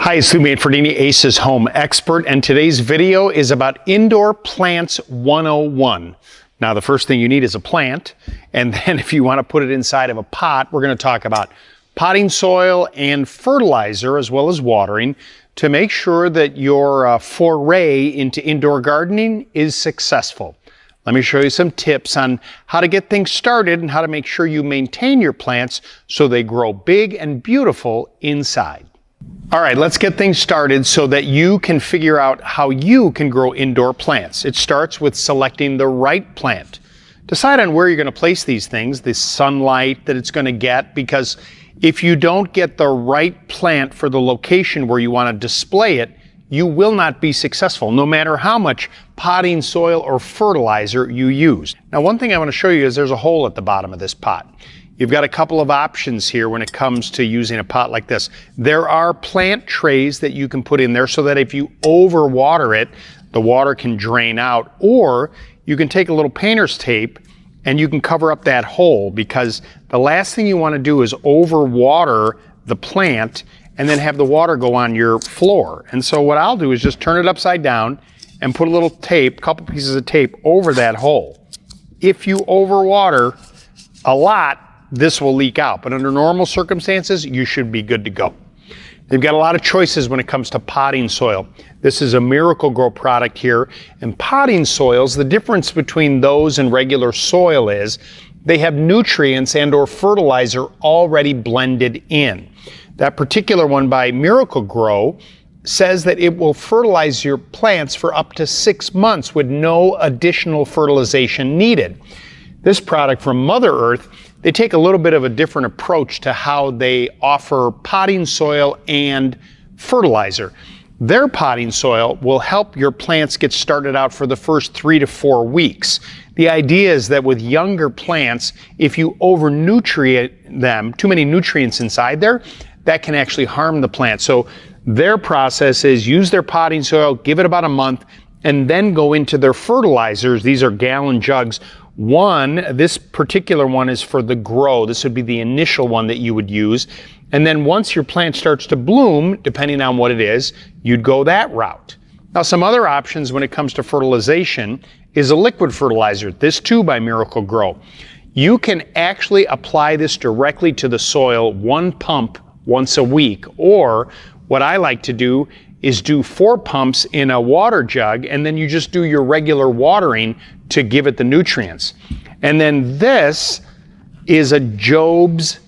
Hi, it's Manfredini, Ace's home expert, and today's video is about Indoor Plants 101. Now, the first thing you need is a plant, and then if you want to put it inside of a pot, we're going to talk about potting soil and fertilizer as well as watering to make sure that your foray into indoor gardening is successful. Let me show you some tips on how to get things started and how to make sure you maintain your plants so they grow big and beautiful inside. All right, let's get things started so that you can figure out how you can grow indoor plants. It starts with selecting the right plant. Decide on where you're going to place these things, the sunlight that it's going to get, because if you don't get the right plant for the location where you want to display it, you will not be successful, no matter how much potting soil or fertilizer you use. Now, one thing I want to show you is there's a hole at the bottom of this pot. You've got a couple of options here when it comes to using a pot like this. There are plant trays that you can put in there so that if you overwater it, the water can drain out, or you can take a little painter's tape and you can cover up that hole, because the last thing you want to do is overwater the plant and then have the water go on your floor. And so what I'll do is just turn it upside down and put a little tape, couple pieces of tape over that hole. If you overwater a lot, this will leak out, but under normal circumstances, you should be good to go. They've got a lot of choices when it comes to potting soil. This is a Miracle-Gro product here, and potting soils, the difference between those and regular soil is they have nutrients and or fertilizer already blended in. That particular one by Miracle-Gro says that it will fertilize your plants for up to 6 months with no additional fertilization needed. This product from Mother Earth, they take a little bit of a different approach to how they offer potting soil and fertilizer. Their potting soil will help your plants get started out for the first 3 to 4 weeks. The idea is that with younger plants, if you over-nutrient them, too many nutrients inside there, that can actually harm the plant. So their process is use their potting soil, give it about a month, and then go into their fertilizers. These are gallon jugs. This particular one is for the grow. This would be the initial one that you would use. And then once your plant starts to bloom, depending on what it is, you'd go that route. Now, some other options when it comes to fertilization is a liquid fertilizer. This too by Miracle-Gro. You can actually apply this directly to the soil, one pump once a week. Or what I like to do is do 4 pumps in a water jug, and then you just do your regular watering to give it the nutrients. And then this is a Job's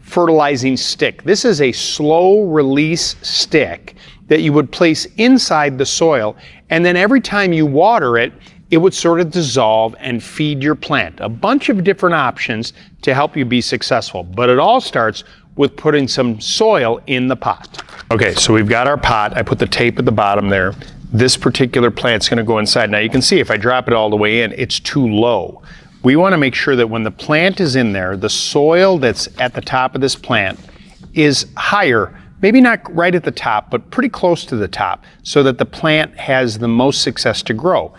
fertilizing stick. This is a slow release stick that you would place inside the soil, and then every time you water it, it would sort of dissolve and feed your plant. A bunch of different options to help you be successful, but it all starts with putting some soil in the pot. Okay, so we've got our pot. I put the tape at the bottom there. This particular plant's going to go inside. Now you can see if I drop it all the way in, it's too low. We want to make sure that when the plant is in there, the soil that's at the top of this plant is higher, maybe not right at the top, but pretty close to the top, so that the plant has the most success to grow.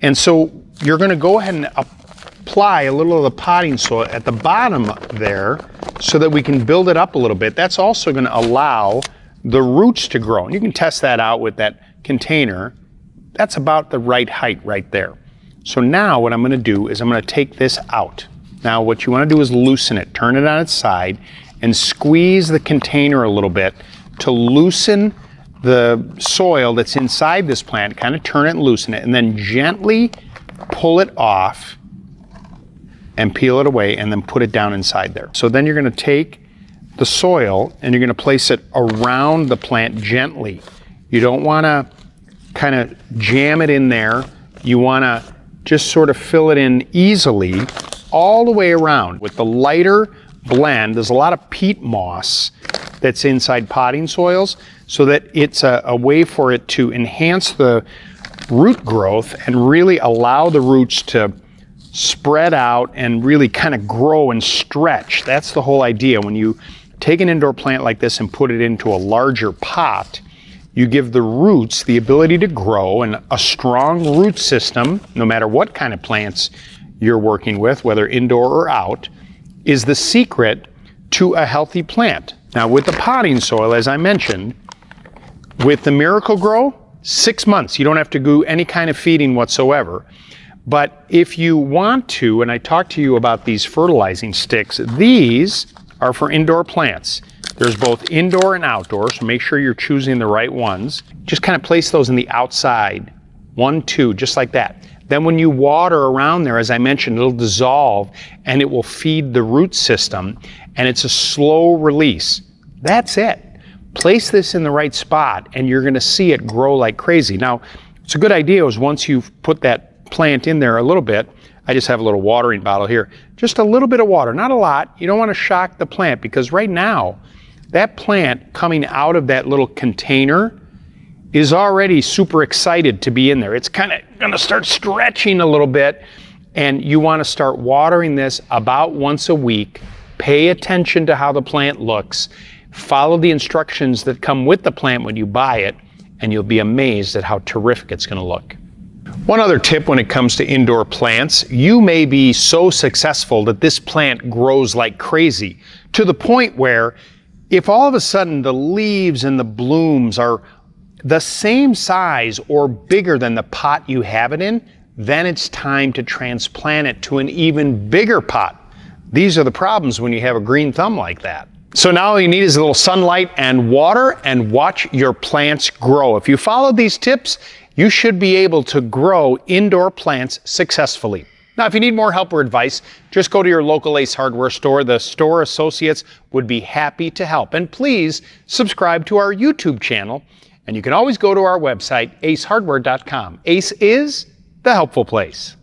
And so you're going to go ahead and apply a little of the potting soil at the bottom there so that we can build it up a little bit. That's also going to allow the roots to grow. And you can test that out with that container. That's about the right height right there. So now what I'm going to do is I'm going to take this out. Now what you want to do is loosen it, turn it on its side, and squeeze the container a little bit to loosen the soil that's inside this plant. Kind of turn it and loosen it, and then gently pull it off and peel it away, and then put it down inside there. So then you're going to take the soil and you're going to place it around the plant gently. You don't want to kind of jam it in there. You want to just sort of fill it in easily all the way around. With the lighter blend, there's a lot of peat moss that's inside potting soils, so that it's a way for it to enhance the root growth and really allow the roots to spread out and really kind of grow and stretch. That's the whole idea. When you take an indoor plant like this and put it into a larger pot, you give the roots the ability to grow, and a strong root system, no matter what kind of plants you're working with, whether indoor or out, is the secret to a healthy plant. Now with the potting soil, as I mentioned, With the Miracle Grow, 6 months. You don't have to do any kind of feeding whatsoever. But if you want to, and I talked to you about these fertilizing sticks, these are for indoor plants. There's both indoor and outdoor, so make sure you're choosing the right ones. Just kind of place those in the outside, 1, 2, just like that. Then when you water around there, as I mentioned, it'll dissolve and it will feed the root system, and it's a slow release. That's it. Place this in the right spot and you're going to see it grow like crazy. Now, it's a good idea is once you've put that plant in there a little bit, I just have a little watering bottle here, just a little bit of water, not a lot. You don't want to shock the plant, because right now that plant coming out of that little container is already super excited to be in there. It's kind of going to start stretching a little bit, and you want to start watering this about once a week. Pay attention to how the plant looks. Follow the instructions that come with the plant when you buy it, and you'll be amazed at how terrific it's going to look. One other tip when it comes to indoor plants: you may be so successful that this plant grows like crazy, to the point where if all of a sudden the leaves and the blooms are the same size or bigger than the pot you have it in, then it's time to transplant it to an even bigger pot. These are the problems when you have a green thumb like that. So now all you need is a little sunlight and water, and watch your plants grow. If you follow these tips, you should be able to grow indoor plants successfully. Now, if you need more help or advice, just go to your local Ace Hardware store. The store associates would be happy to help. And please subscribe to our YouTube channel. And you can always go to our website, acehardware.com. Ace is the helpful place.